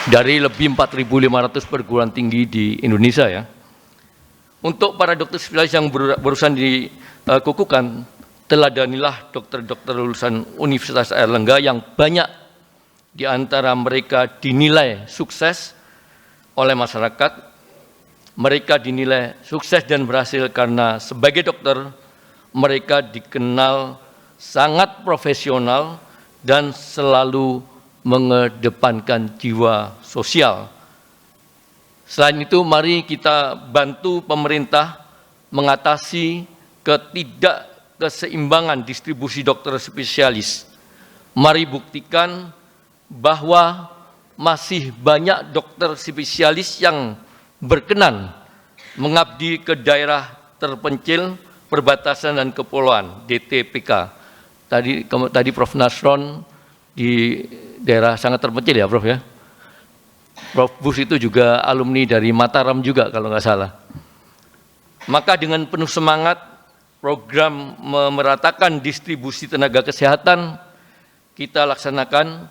dari lebih 4.500 perguruan tinggi di Indonesia ya. Untuk para dokter spesialis yang barusan dikukuhkan, teladanilah dokter-dokter lulusan Universitas Airlangga yang banyak di antara mereka dinilai sukses oleh masyarakat. Mereka dinilai sukses dan berhasil karena sebagai dokter mereka dikenal sangat profesional dan selalu mengedepankan jiwa sosial. Selain itu, mari kita bantu pemerintah mengatasi ketidakkeseimbangan distribusi dokter spesialis. Mari buktikan bahwa masih banyak dokter spesialis yang berkenan mengabdi ke daerah terpencil, perbatasan dan kepulauan (DTPK). Tadi Prof. Nasron di daerah sangat terpencil ya Prof ya. Prof. Bus itu juga alumni dari Mataram juga kalau nggak salah. Maka dengan penuh semangat program memeratakan distribusi tenaga kesehatan kita laksanakan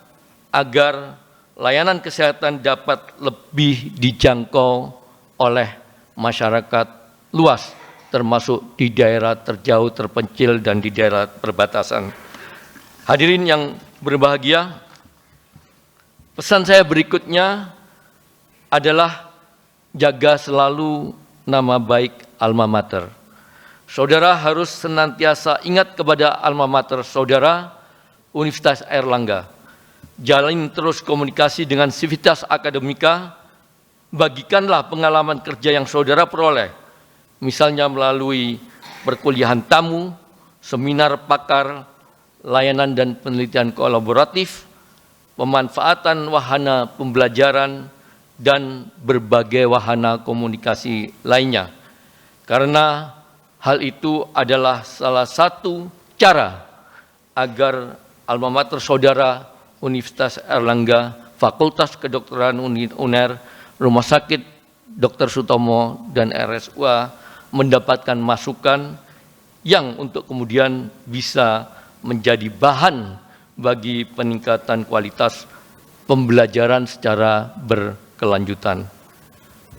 agar layanan kesehatan dapat lebih dijangkau oleh masyarakat luas, termasuk di daerah terjauh, terpencil, dan di daerah perbatasan. Hadirin yang berbahagia, pesan saya berikutnya adalah jaga selalu nama baik alma mater. Saudara harus senantiasa ingat kepada alma mater saudara, Universitas Airlangga. Jalin terus komunikasi dengan Civitas Akademika, bagikanlah pengalaman kerja yang saudara peroleh, misalnya melalui perkuliahan tamu, seminar pakar, layanan dan penelitian kolaboratif, pemanfaatan wahana pembelajaran, dan berbagai wahana komunikasi lainnya. Karena hal itu adalah salah satu cara agar alma mater saudara Universitas Airlangga, Fakultas Kedokteran UNER, Rumah Sakit Dr. Sutomo, dan RSUA mendapatkan masukan yang untuk kemudian bisa menjadi bahan bagi peningkatan kualitas pembelajaran secara berkelanjutan.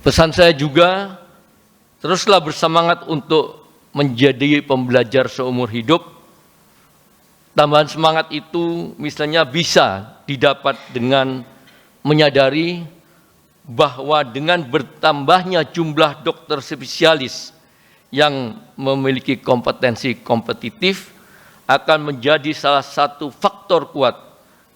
Pesan saya juga, teruslah bersemangat untuk menjadi pembelajar seumur hidup. Tambahan semangat itu misalnya bisa didapat dengan menyadari bahwa dengan bertambahnya jumlah dokter spesialis yang memiliki kompetensi kompetitif akan menjadi salah satu faktor kuat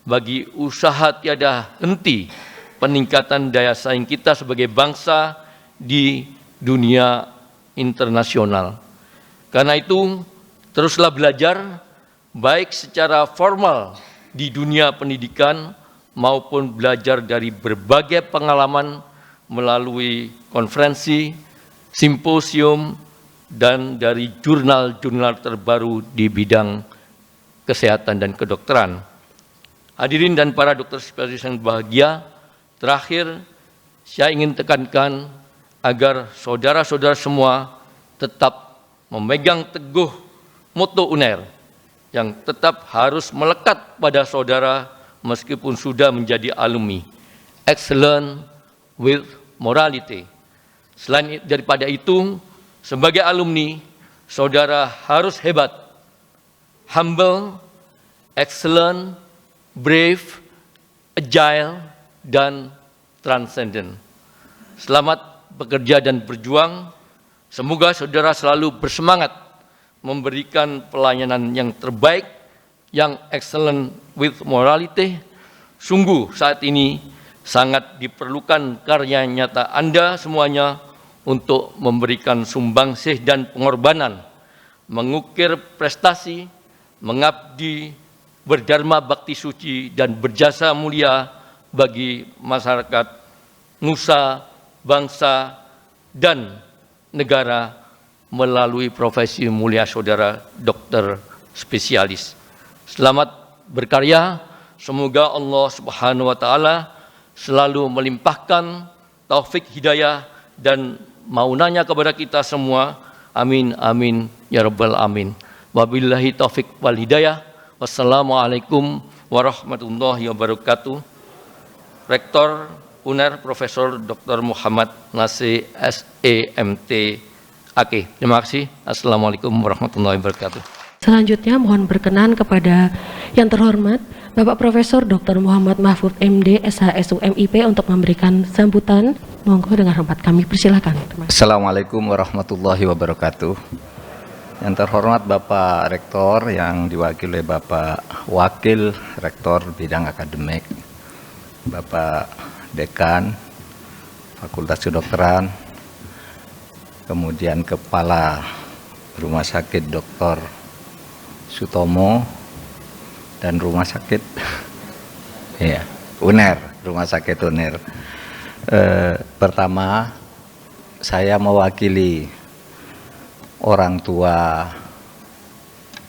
bagi usaha tiada henti peningkatan daya saing kita sebagai bangsa di dunia internasional. Karena itu, teruslah belajar, baik secara formal di dunia pendidikan maupun belajar dari berbagai pengalaman melalui konferensi, simposium, dan dari jurnal-jurnal terbaru di bidang kesehatan dan kedokteran. Hadirin dan para dokter spesialis yang bahagia, terakhir saya ingin tekankan agar saudara-saudara semua tetap memegang teguh moto UNER yang tetap harus melekat pada saudara meskipun sudah menjadi alumni. Excellent with morality. Selain daripada itu, sebagai alumni, saudara harus hebat, humble, excellent, brave, agile, dan transcendent. Selamat bekerja dan berjuang. Semoga saudara selalu bersemangat memberikan pelayanan yang terbaik, yang excellent with morality. Sungguh saat ini sangat diperlukan karya nyata Anda semuanya untuk memberikan sumbangsih dan pengorbanan, mengukir prestasi, mengabdi, berdharma bakti suci, dan berjasa mulia bagi masyarakat, nusa, bangsa, dan negara melalui profesi mulia saudara dokter spesialis. Selamat berkarya, semoga Allah Subhanahu wa Ta'ala selalu melimpahkan taufik hidayah dan maunanya kepada kita semua. Amin, amin, ya rabbal amin. Wabillahi taufik wal hidayah. Wassalamualaikum warahmatullahi wabarakatuh. Rektor UNER Profesor Dr. Muhammad Nasir SEMT AK. Terima kasih. Assalamualaikum warahmatullahi wabarakatuh. Selanjutnya mohon berkenan kepada yang terhormat Bapak Profesor Dr. Muhammad Mahfud MD SHSUMIP untuk memberikan sambutan. Monggo dengan hormat kami persilakan. Assalamualaikum warahmatullahi wabarakatuh. Yang terhormat Bapak Rektor yang diwakili Bapak Wakil Rektor Bidang Akademik, Bapak Dekan Fakultas Kedokteran, kemudian Kepala Rumah Sakit Dr. Sutomo dan Rumah Sakit ya, UNER, Rumah Sakit UNER. Pertama, saya mewakili orang tua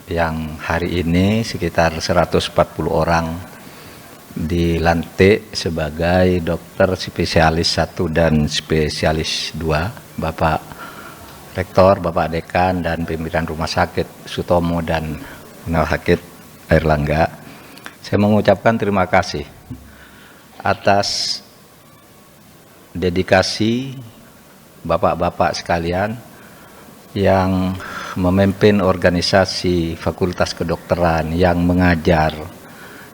yang hari ini sekitar 140 orang dilantik sebagai dokter spesialis 1 dan spesialis 2, Bapak Rektor, Bapak Dekan, dan pimpinan Rumah Sakit Sutomo dan Rumah Sakit Airlangga. Saya mengucapkan terima kasih atas dedikasi Bapak-Bapak sekalian yang memimpin organisasi Fakultas Kedokteran, yang mengajar,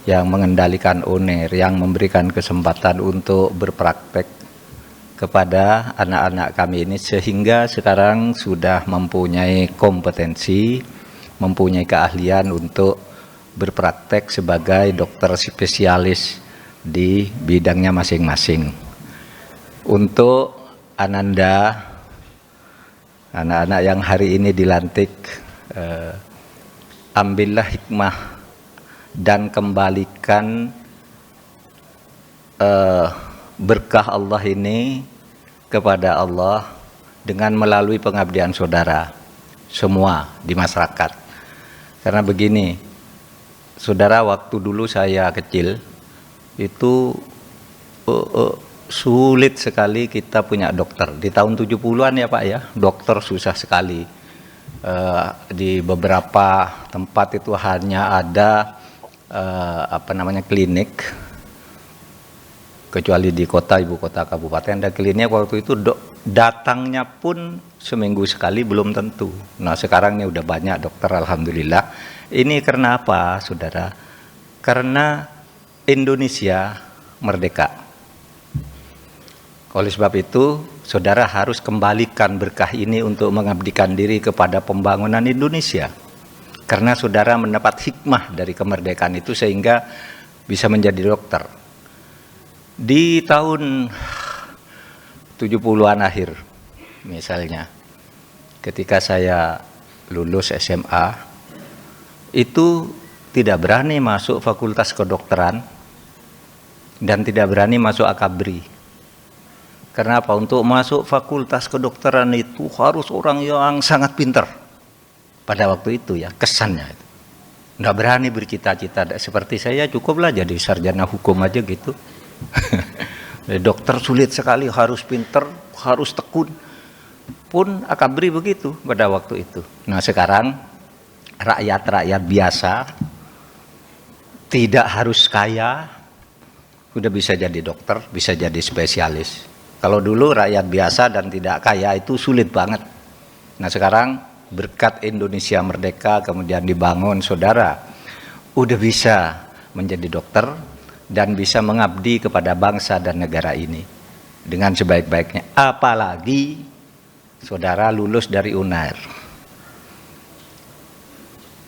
yang mengendalikan UNER, yang memberikan kesempatan untuk berpraktek kepada anak-anak kami ini, sehingga sekarang sudah mempunyai kompetensi, mempunyai keahlian untuk berpraktek sebagai dokter spesialis di bidangnya masing-masing. Untuk Ananda, anak-anak yang hari ini dilantik, ambillah hikmah dan kembalikan berkah Allah ini kepada Allah dengan melalui pengabdian saudara semua di masyarakat. Karena begini, saudara, waktu dulu saya kecil itu sulit sekali kita punya dokter. Di tahun 70-an ya Pak ya, dokter susah sekali. Di beberapa tempat itu hanya ada klinik, kecuali di kota, ibu kota kabupaten ada klinik. Waktu itu datangnya pun seminggu sekali belum tentu. Nah sekarang ini udah banyak dokter, alhamdulillah. Ini karena apa saudara? Karena Indonesia merdeka. Oleh sebab itu saudara harus kembalikan berkah ini untuk mengabdikan diri kepada pembangunan Indonesia. Karena saudara mendapat hikmah dari kemerdekaan itu sehingga bisa menjadi dokter. Di tahun 70-an akhir misalnya, ketika saya lulus SMA, itu tidak berani masuk fakultas kedokteran dan tidak berani masuk akabri. Karena apa? Untuk masuk fakultas kedokteran itu harus orang yang sangat pintar. Pada waktu itu ya, kesannya itu. Nggak berani bercita-cita. Seperti saya cukuplah jadi sarjana hukum aja gitu. Dokter sulit sekali, harus pintar, harus tekun. Pun akabri begitu pada waktu itu. Nah sekarang rakyat-rakyat biasa, tidak harus kaya, sudah bisa jadi dokter, bisa jadi spesialis. Kalau dulu rakyat biasa dan tidak kaya itu sulit banget. Nah sekarang berkat Indonesia merdeka kemudian dibangun, saudara udah bisa menjadi dokter dan bisa mengabdi kepada bangsa dan negara ini dengan sebaik-baiknya. Apalagi saudara lulus dari UNER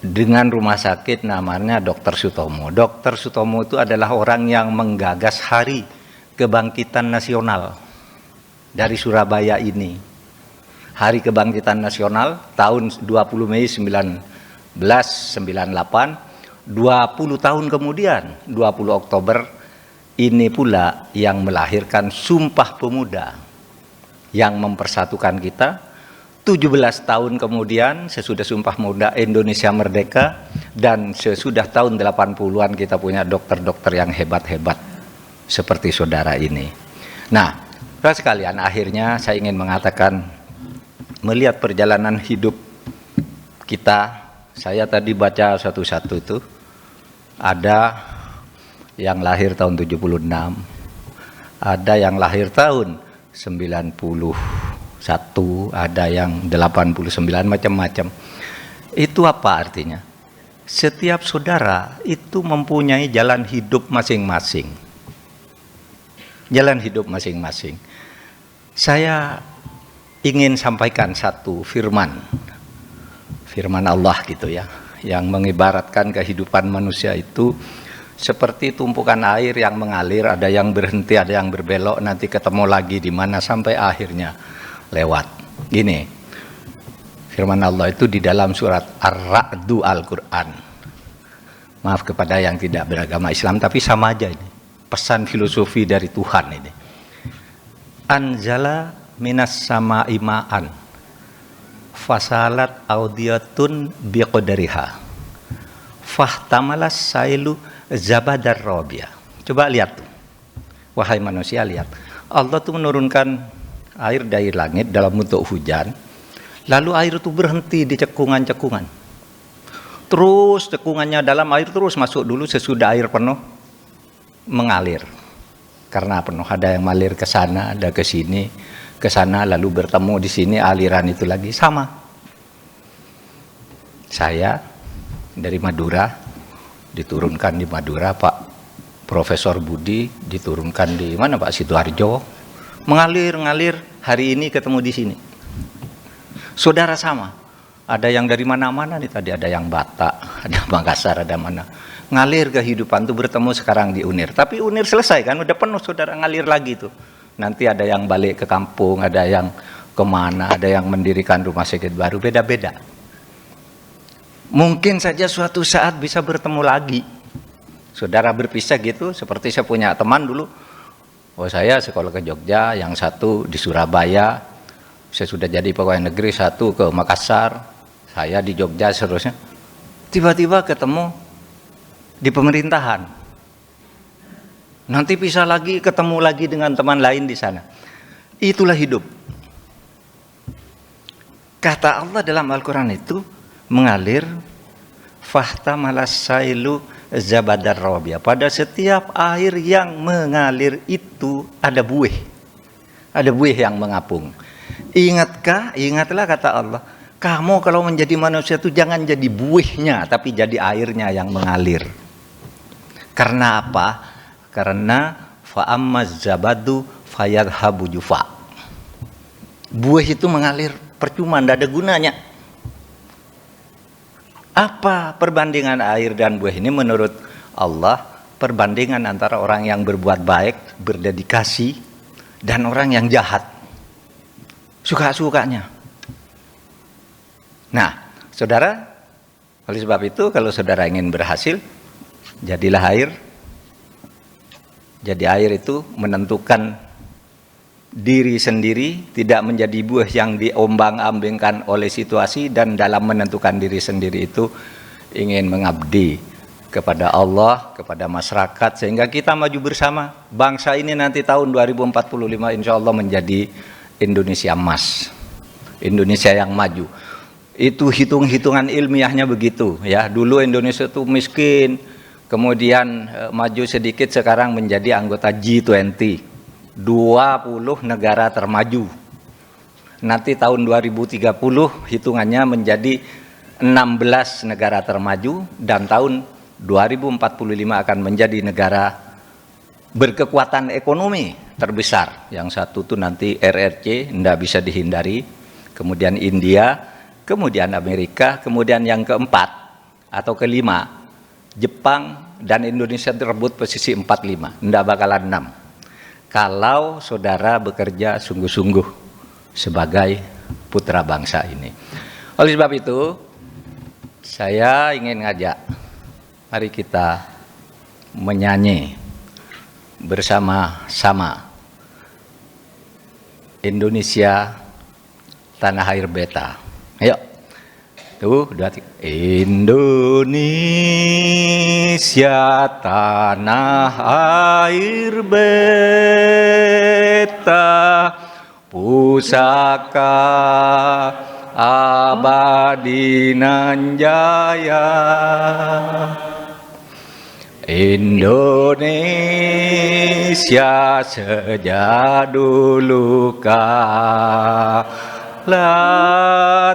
dengan rumah sakit namanya Dr. Sutomo. Dr. Sutomo itu adalah orang yang menggagas Hari Kebangkitan Nasional dari Surabaya ini. Hari Kebangkitan Nasional tahun 20 Mei 1998, 20 tahun kemudian 20 Oktober ini pula yang melahirkan Sumpah Pemuda yang mempersatukan kita. 17 tahun kemudian sesudah Sumpah Pemuda Indonesia merdeka, dan sesudah tahun 80-an kita punya dokter-dokter yang hebat-hebat seperti saudara ini. Nah, saudara sekalian, akhirnya saya ingin mengatakan, melihat perjalanan hidup kita, saya tadi baca satu-satu itu, ada yang lahir tahun 76, ada yang lahir tahun 91, ada yang 89, macam-macam. Itu apa artinya? Setiap saudara itu mempunyai jalan hidup masing-masing. Jalan hidup masing-masing. Saya ingin sampaikan satu firman Allah gitu ya, yang mengibaratkan kehidupan manusia itu seperti tumpukan air yang mengalir, ada yang berhenti, ada yang berbelok, nanti ketemu lagi di mana sampai akhirnya lewat. Gini, firman Allah itu di dalam surat Ar-Ra'du Al-Quran. Maaf kepada yang tidak beragama Islam, tapi sama aja ini, pesan filosofi dari Tuhan ini. Anzala minas sama'i ma'an fasalat audiyatun biqadariha fahtamalas sailu zabadar robia. Coba lihat tuh, wahai manusia, lihat, Allah tuh menurunkan air dari langit dalam bentuk hujan, lalu air itu berhenti di cekungan-cekungan, terus cekungannya dalam air terus masuk dulu, sesudah air penuh mengalir. Karena penuh, ada yang mengalir ke sana, ada ke sini, ke sana, lalu bertemu di sini, aliran itu lagi sama. Saya dari Madura, diturunkan di Madura, Pak Profesor Budi diturunkan di mana, Pak Sidoarjo, mengalir, hari ini ketemu di sini. Saudara sama, ada yang dari mana-mana nih, tadi ada yang Batak, ada Makassar, ada mana. Ngalir kehidupan tuh bertemu sekarang di UNIR. Tapi UNIR selesai kan, udah penuh, saudara ngalir lagi tuh. Nanti ada yang balik ke kampung, ada yang kemana, ada yang mendirikan rumah sakit baru, beda-beda. Mungkin saja suatu saat bisa bertemu lagi. Saudara berpisah gitu, seperti saya punya teman dulu. Oh, saya sekolah ke Jogja, yang satu di Surabaya, saya sudah jadi pegawai negeri, satu ke Makassar, saya di Jogja seterusnya. Tiba-tiba ketemu di pemerintahan, nanti pisah lagi, ketemu lagi dengan teman lain di sana. Itulah hidup. Kata Allah dalam Al-Quran itu mengalir, fahtamalas sailu zabadar robia. Pada setiap air yang mengalir itu ada buih yang mengapung. Ingatlah kata Allah, kamu kalau menjadi manusia itu jangan jadi buihnya, tapi jadi airnya yang mengalir. Karena apa? Karena fa'ammaz zabadu fayadhabu jufa. Buih itu mengalir percuma, tidak ada gunanya. Apa perbandingan air dan buih ini menurut Allah? Perbandingan antara orang yang berbuat baik, berdedikasi, dan orang yang jahat, suka-sukanya. Nah, saudara, oleh sebab itu kalau saudara ingin berhasil, jadilah air. Jadi air itu menentukan diri sendiri, tidak menjadi buah yang diombang-ambingkan oleh situasi, dan dalam menentukan diri sendiri itu ingin mengabdi kepada Allah, kepada masyarakat, sehingga kita maju bersama. Bangsa ini nanti tahun 2045 insya Allah menjadi Indonesia emas, Indonesia yang maju. Itu hitung-hitungan ilmiahnya begitu ya. Dulu Indonesia itu miskin, kemudian maju sedikit, sekarang menjadi anggota G20, 20 negara termaju. Nanti tahun 2030 hitungannya menjadi 16 negara termaju, dan tahun 2045 akan menjadi negara berkekuatan ekonomi terbesar. Yang satu tuh nanti RRC, tidak bisa dihindari, kemudian India, kemudian Amerika, kemudian yang keempat atau kelima Jepang, dan Indonesia terebut posisi 45, tidak bakalan 6. Kalau saudara bekerja sungguh-sungguh sebagai putra bangsa ini. Oleh sebab itu, saya ingin ngajak, mari kita menyanyi bersama-sama Indonesia tanah air beta. Ayo. Tuh, 2, 3. Indonesia tanah air beta, pusaka abadi nan jaya. Indonesia sejak dulu kala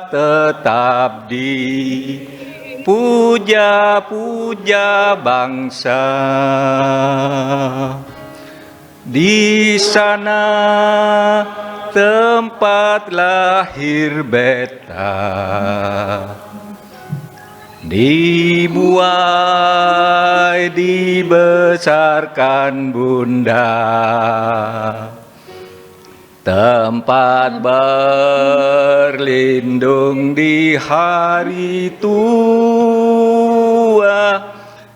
tetap dipuja-puja bangsa. Di sana tempat lahir beta, dibuai dibesarkan bunda, tempat berlindung di hari tua,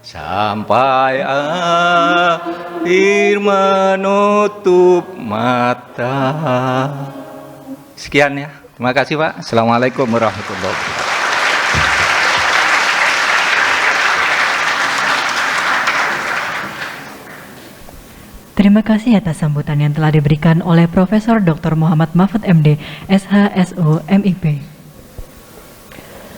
sampai akhir menutup mata. Sekian ya. Terima kasih Pak. Assalamualaikum warahmatullahi wabarakatuh. Terima kasih atas sambutan yang telah diberikan oleh Profesor Dr. Muhammad Mahfud MD, SHSU MIP.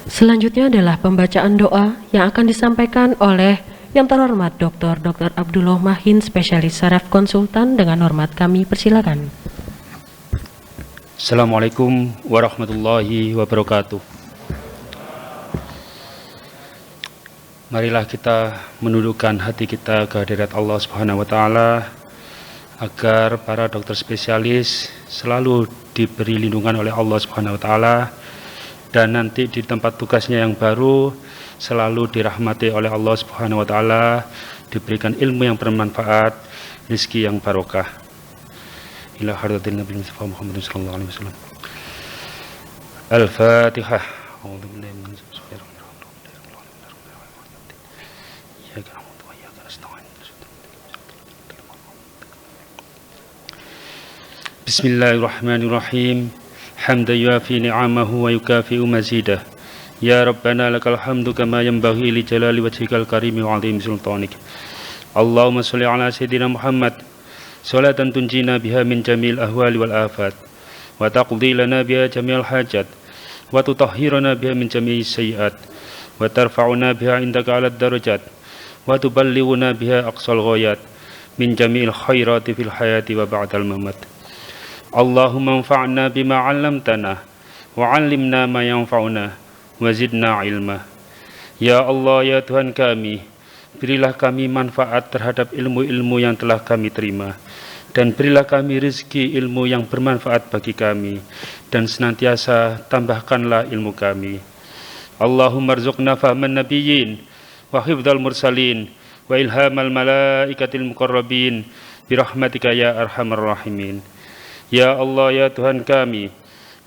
Selanjutnya adalah pembacaan doa yang akan disampaikan oleh yang terhormat Dr. Abdullah Mahin, spesialis saraf konsultan. Dengan hormat kami persilakan. Assalamualaikum warahmatullahi wabarakatuh. Marilah kita menundukkan hati kita ke hadirat Allah Subhanahu wa taala, agar para dokter spesialis selalu diberi lindungan oleh Allah Subhanahu wa taala, dan nanti di tempat tugasnya yang baru selalu dirahmati oleh Allah Subhanahu wa taala, diberikan ilmu yang bermanfaat, rezeki yang barokah. Ila hadratin Nabi Muhammad sallallahu alaihi wasallam. Al-Fatihah. Bismillahirrahmanirrahim. Hamdan yuafi ni'amahu wa yukafi'u mazidah. Ya Rabbana lakal hamdu kama yanbaghi li jalali wajhikal karimi wa 'azimi sultanik. Allahumma shalli ala sayyidina Muhammad salatan tunjina biha min jamil ahwali wal afat, wa taqdi lana biha jami'al hajat, wa tutahhiruna biha min jami'is sayyi'at, wa tarfa'una biha indaka 'alad darajat, wa tuballighuna biha aqsal ghayat min jami'il khairati fil hayati wa ba'dal mamat. Allahumma anfa'na bima 'allamtana wa 'allimna ma yanfa'una wa zidna ilma. Ya Allah, ya Tuhan kami, berilah kami manfaat terhadap ilmu-ilmu yang telah kami terima, dan berilah kami rezeki ilmu yang bermanfaat bagi kami, dan senantiasa tambahkanlah ilmu kami. Allahumma rzuqna fahman nabiyyin wa hifdzal mursalin wa ilhamal malaikatil muqarrabin birahmatika ya arhamar rahimin. Ya Allah, ya Tuhan kami,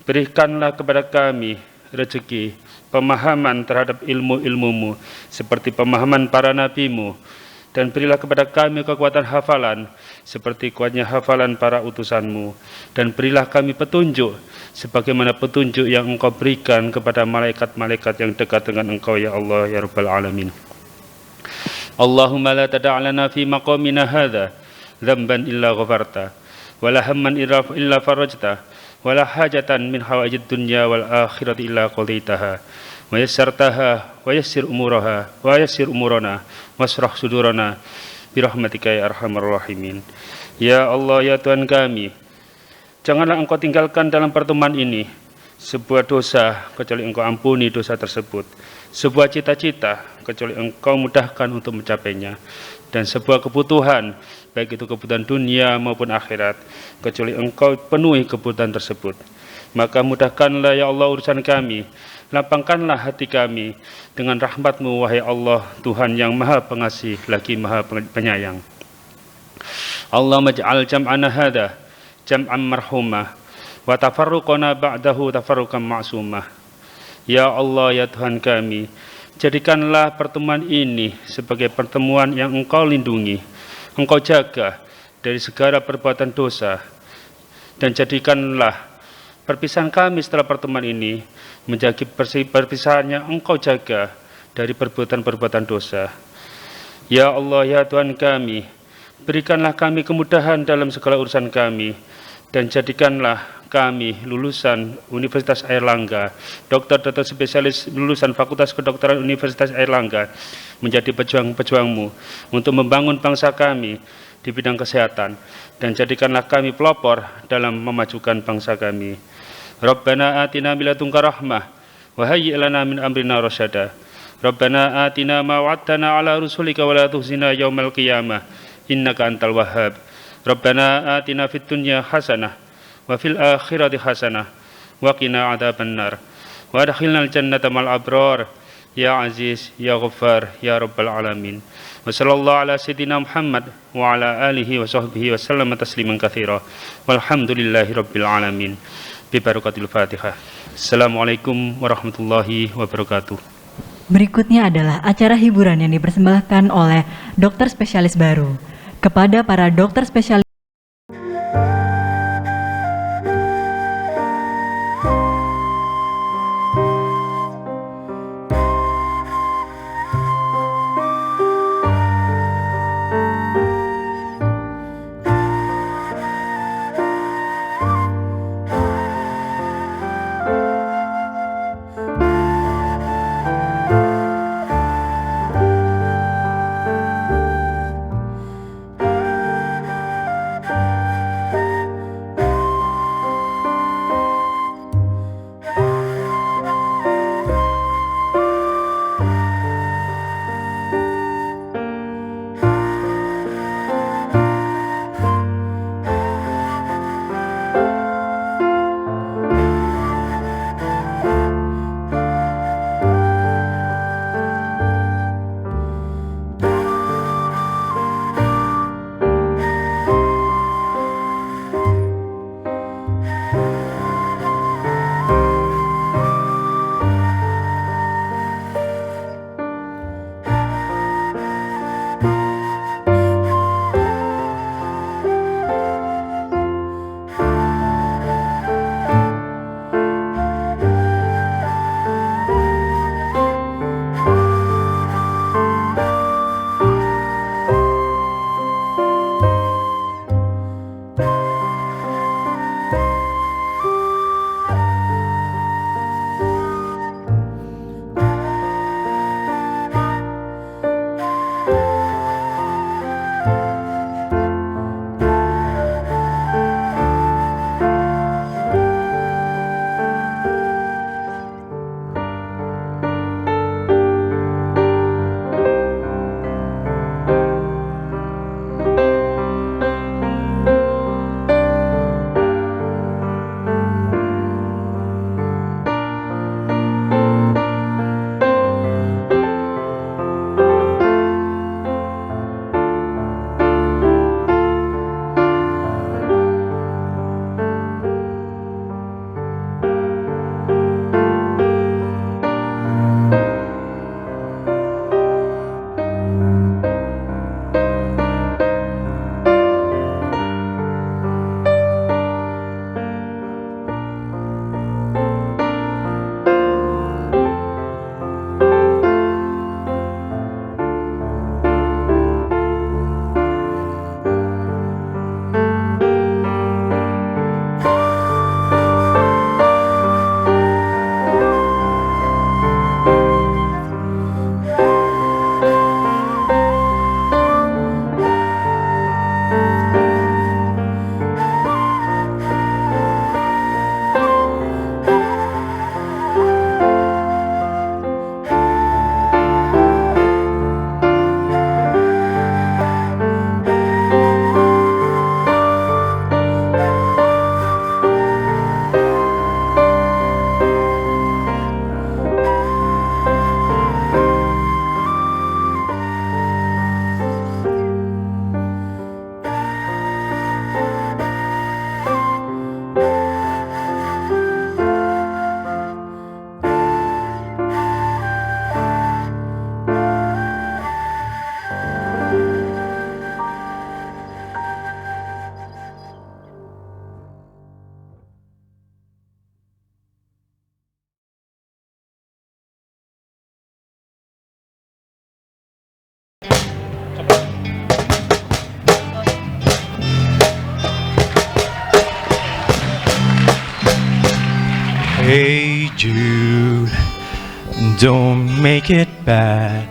berikanlah kepada kami rezeki pemahaman terhadap ilmu-ilmu-Mu seperti pemahaman para nabi-Mu, dan berilah kepada kami kekuatan hafalan seperti kuatnya hafalan para utusan-Mu, dan berilah kami petunjuk sebagaimana petunjuk yang Engkau berikan kepada malaikat-malaikat yang dekat dengan Engkau, ya Allah, ya Rabbal Alamin. Allahumma la tada'lana fi maqamina hadha dzamban illa ghafarta, wala hamman illa farajta, wala hajatan min hawaijid dunya wal akhirati illa qadaitaha wa yassartaha wa yassir umuraha wa yassir umurana wasrah sudurana birahmatika ya arhamar rahimin. Ya Allah, ya Tuhan kami, janganlah Engkau tinggalkan dalam pertemuan ini sebuah dosa kecuali Engkau ampuni dosa tersebut, sebuah cita-cita kecuali Engkau mudahkan untuk mencapainya, dan sebuah kebutuhan, baik itu kebutuhan dunia maupun akhirat, kecuali Engkau penuhi kebutuhan tersebut. Maka mudahkanlah ya Allah urusan kami, lapangkanlah hati kami dengan rahmat-Mu, wahai Allah, Tuhan yang maha pengasih lagi maha penyayang. Allahumma ij'al jam'ana hadha jam'an marhumah wa tafarruqana ba'dahu tafarruqan ma'sumah. Ya Allah, ya Tuhan kami, jadikanlah pertemuan ini sebagai pertemuan yang Engkau lindungi, Engkau jaga dari segala perbuatan dosa, dan jadikanlah perpisahan kami setelah pertemuan ini menjadi perpisahan yang Engkau jaga dari perbuatan-perbuatan dosa. Ya Allah, ya Tuhan kami, berikanlah kami kemudahan dalam segala urusan kami, dan jadikanlah kami lulusan Universitas Airlangga, dokter-dokter spesialis lulusan Fakultas Kedokteran Universitas Airlangga menjadi pejuang-pejuangmu untuk membangun bangsa kami di bidang kesehatan, dan jadikanlah kami pelopor dalam memajukan bangsa kami. Rabbana atina min ladunka rahmah wa hayyi' lana min amrina rasyada. Rabbana atina ma wa'adtana ala rusulika wa la tukhzina yaumal qiyamah innaka antal wahhab. Rabbana atina fid dunya hasanah wa fil akhirati hasanah wa qina adzabannar wa adkhilnal jannata mal abrar ya aziz ya ghaffar ya rabbal alamin. Wa sallallahu ala sayyidina Muhammad wa ala alihi wa sahbihi wa sallama tasliman katsira walhamdulillahi rabbil alamin bi barakatil Fatihah. Assalamualaikum warahmatullahi wabarakatuh. Berikutnya adalah acara hiburan yang dipersembahkan oleh dokter spesialis baru. Kepada para dokter spesialis Hey Jude, don't make it bad.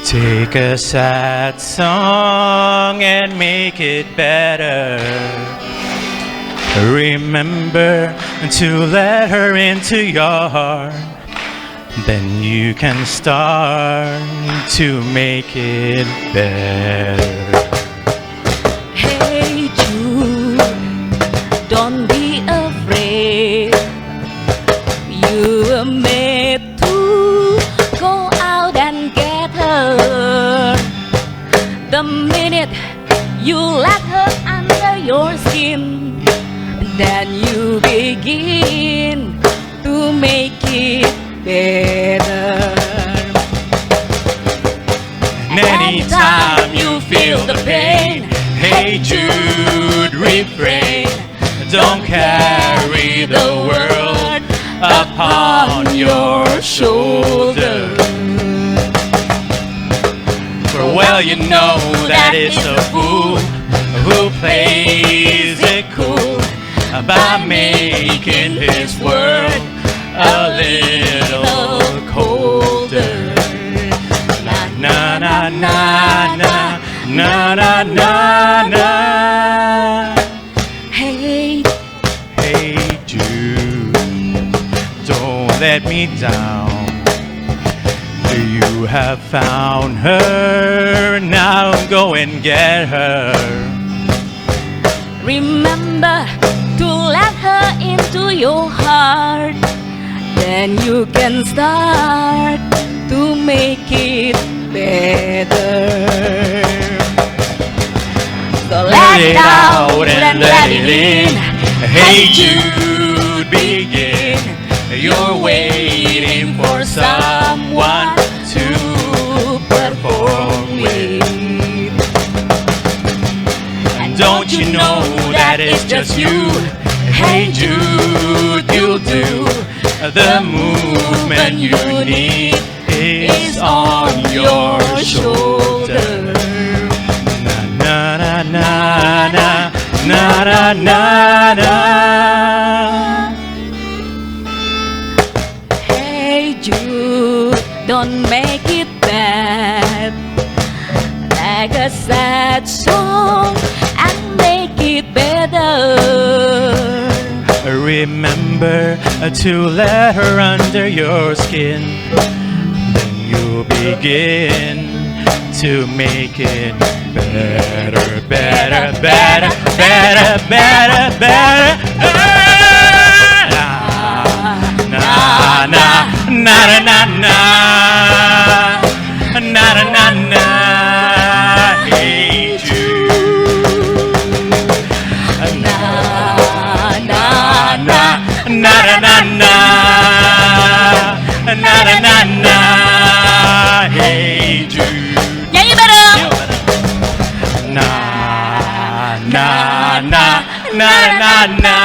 Take a sad song and make it better. Remember to let her into your heart. Then you can start to make it better. Hey Jude, don't be afraid. You were made to go out and get her. The minute you let her under your skin, then you begin to make it better. And anytime you feel the pain, hey Jude, refrain. Don't carry the world upon your shoulder. For well you know that it's the fool who plays it cool by making his world a little colder. Na na na na na na na na. Hey, Hey Jude, don't let me down. You have found her, now go and get her. remember to let her into your heart. Then you can start to make it better. So let it out and let it in. Hey Jude, begin. You're waiting for someone to perform with. And don't you know that it's just you? Hey Jude, you'll do the movement you need is on your shoulder. Na na na na na na na na. Hey Jude, don't make it bad. Like a sad song and make it better. Remember to let her under your skin. Then you'll begin to make it better, better, better, better, better, better. Na na na na na na na na na. Hey Jude. Na na na na na na na. Hey Jude. Nyanyi bareng. Na na na na na na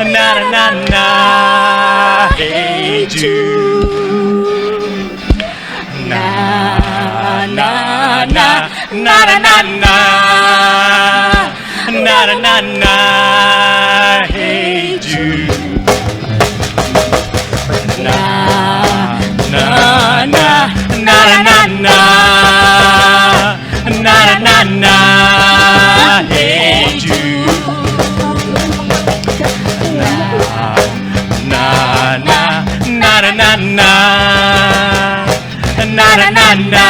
na na na. Hey Jude. Na na na na na na na na na. Hey Jude. Na na na na na na na na na. Hey Jude. Na na na na na na na na na.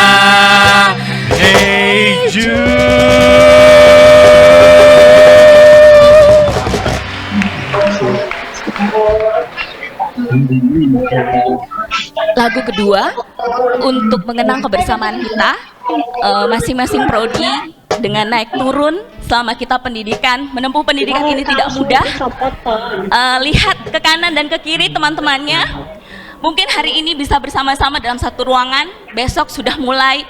Hey Jude. Lagu kedua untuk mengenang kebersamaan kita, masing-masing prodi dengan naik turun selama kita menempuh pendidikan ini tidak mudah. Lihat ke kanan dan ke kiri teman-temannya. Mungkin hari ini bisa bersama-sama dalam satu ruangan, besok sudah mulai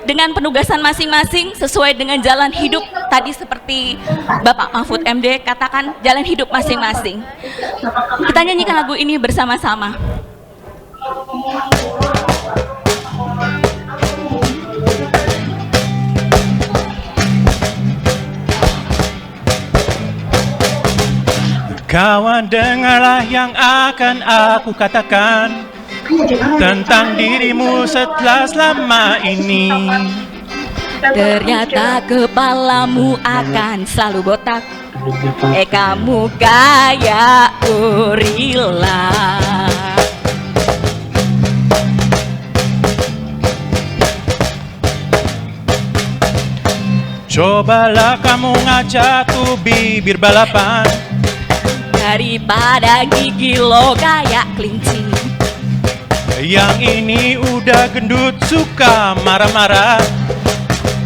dengan penugasan masing-masing sesuai dengan jalan hidup. Tadi seperti Bapak Mahfud MD katakan, jalan hidup masing-masing. Kita nyanyikan lagu ini bersama-sama. Kawan, dengarlah yang akan aku katakan tentang dirimu setelah selama ini. Ternyata kepalamu akan selalu botak. Kamu gaya gorila. Cobalah kamu ngajak tuh bibir balapan Daripada gigi lo kayak kelinci. Yang ini udah gendut suka marah-marah.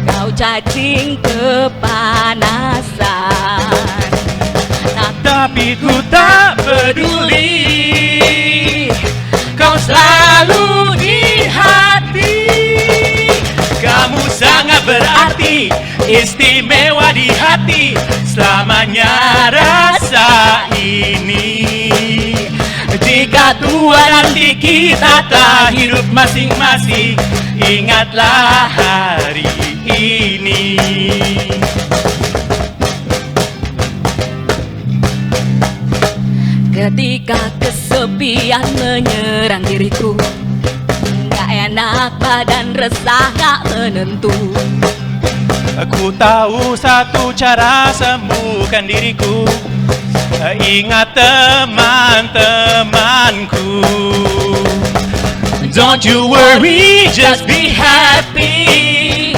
Kau cacing kepanasan. Tapi ku tak peduli, kau selalu di hati. Kamu sangat berarti, istimewa di hati. Selamanya rasa ini. Jika tua nanti kita telah hidup masing-masing, ingatlah hari ini. Ketika kesepian menyerang diriku, gak enak badan resah gak menentu. Aku tahu satu cara sembuhkan diriku. Ingat teman-temanku. Don't you worry, just be happy.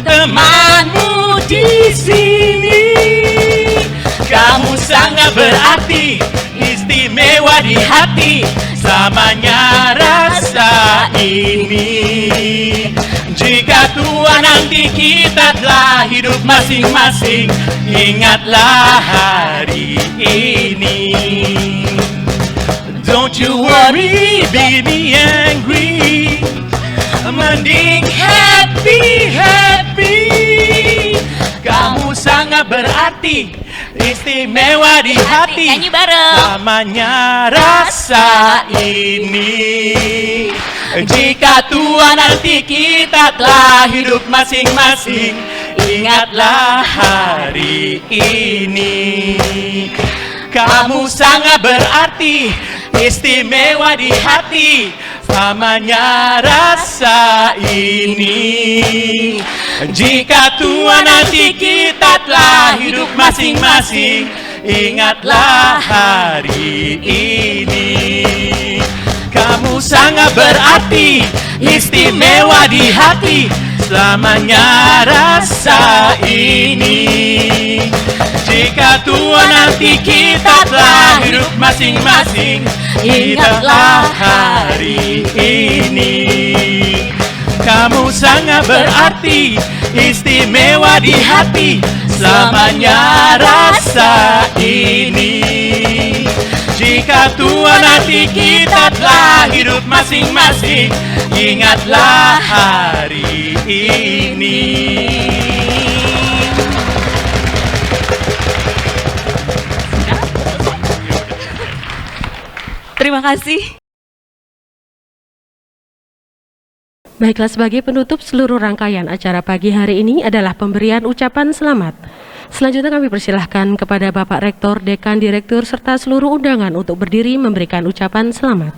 Temanmu di sini. Kamu sangat berarti, istimewa di hati. Selamanya rasa ini. Jika tua nanti kita telah hidup masing-masing, ingatlah hari ini. Don't you worry, baby angry. Mending happy, happy. Kamu sangat berarti, istimewa di hati. Nyanyi bareng. Selamanya rasa ini. Jika tua nanti kita telah hidup masing-masing, ingatlah hari ini. Kamu sangat berarti, istimewa di hati. Selamanya rasa ini. Jika tua nanti kita telah hidup masing-masing, ingatlah hari ini. Kamu sangat berarti, istimewa di hati. Selamanya rasa ini. Jika tua nanti kita telah hidup masing-masing, ingatlah hari ini. Kamu sangat berarti, istimewa di hati. Selamanya rasa ini. Jika tua nanti kita telah hidup masing-masing, ingatlah hari ini. Terima kasih. Baiklah, sebagai penutup seluruh rangkaian acara pagi hari ini adalah pemberian ucapan selamat. Selanjutnya kami persilahkan kepada Bapak Rektor, Dekan, Direktur, serta seluruh undangan untuk berdiri memberikan ucapan selamat.